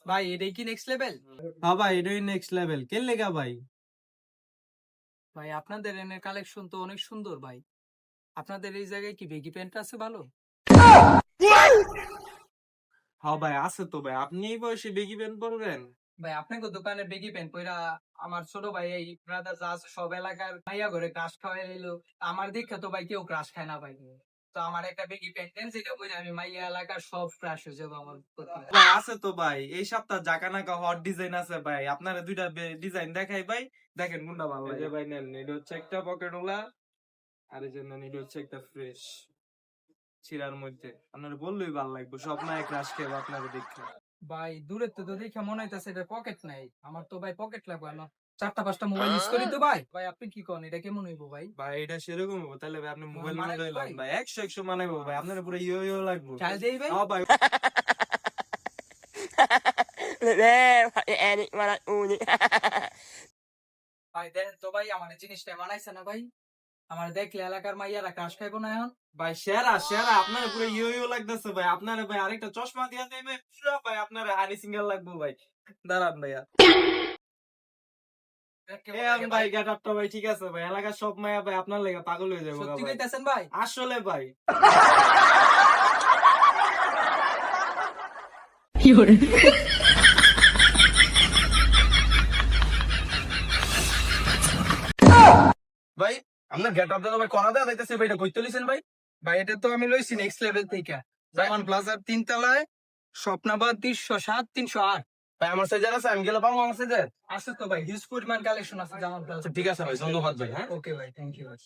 ভাই এটাই কি নেক্সট লেভেল? হ্যাঁ ভাই, এটাই নেক্সট লেভেল। কে লেগা ভাই? ভাই আপনাদের এনের কালেকশন তো অনেক সুন্দর ভাই। আপনাদের এই জায়গায় কি বেগি প্যান্ট আছে ভালো? হ্যাঁ ভাই, আছে তো ভাই। আপনি এই বয়সে বেগি প্যান্ট পরবেন? ভাই আপনাকে দোকানে বেগি প্যান্ট পইরা আমার ছোট ভাই এই ব্রাদার যা আছে সব এলাকার ভাইয়া করে ক্রাশ খাওয়াই এলো। আমার দীক্ষা তো ভাই কেউ ক্রাশ খায় না ভাই। তো আমার একটা বেগি প্যান্ট দেন, যেটা পরে আমি মাইয়া এলাকার সব ক্রাশ হয়ে যাবো আমার প্রতি। ভাই আছে তো ভাই, এই সপ্তাহ জাকানাকা হট ডিজাইন আছে ভাই। আপনারা দুইটা ডিজাইন দেখাই ভাই, দেখেন কোনটা ভালো লাগে। ভাই নেন, এটা হচ্ছে একটা পকেট ওলা, আর এই যে নেন, এটা হচ্ছে একটা ফ্রেশ ছিড়ার মধ্যে। আপনারা বললেই ভালো লাগবে, সব মায়ের ক্রাশ খেয়ে আপনারা দেখে। ভাই দূরের তো দেখে মনে হইতাছে এটা পকেট নাই। আমার তো ভাই পকেট লাগবে না। 4টা 5টা মোবাইল ইউজ করি তো ভাই। ভাই আপনি কি করেন, এটা কেমন হইবো ভাই? ভাই এটা সেরকম হবো তাহলে ভাই, আপনি মোবাইল মানাইবো নিয়ে ভাই? ভাই 100 মানাইবো ভাই। আপনারা পুরো ইয়ো ইয়ো লাগবে। চাল দেই ভাই? হ্যাঁ ভাই। ভাই দেন তো ভাই, আমার এই জিনিসটা মানাইছে না ভাই। আমার দেখলে এলাকার মাইয়ারা ক্রাশ খাইবো না এখন? ভাই সেরা সেরা, আপনারা পুরো ইয়ো ইয়ো লাগতেছে ভাই। আপনারা ভাই আরেকটা চশমা দিয়া দেবে পুরো ভাই, আপনারা হানি সিঙ্গেল লাগবে ভাই। দাঁড়ান ভাইয়া। ভাই গেট আপটা ভাই ঠিক আছে ভাই, এলাকার সব মায়া ভাই আপনার লেগে পাগল হয়ে যাবো সত্যি ভাই। কইতাছেন ভাই? আসলে ভাই। ভাই আপনার গেট আপ ভাই করা দেওয়া যাইতেছে ভাই, এটা কইতে লিছেন ভাই? ভাই এটা তো আমি লইছি নেক্সট লেভেল থেকে। জামান প্লাজার 3 তলায়, স্বপ্নাবাদ 307 308। ভাই আমার সাইজের আছে, আমি গেলে পাবো আমার সাইজের? আছে তো ভাই, হিউজ পরিমাণ কালেকশন আছে জামান প্লাজা। ঠিক আছে ভাই, ধন্যবাদ ভাই। হ্যাঁ ওকে ভাই, থ্যাংক ইউ ভাই।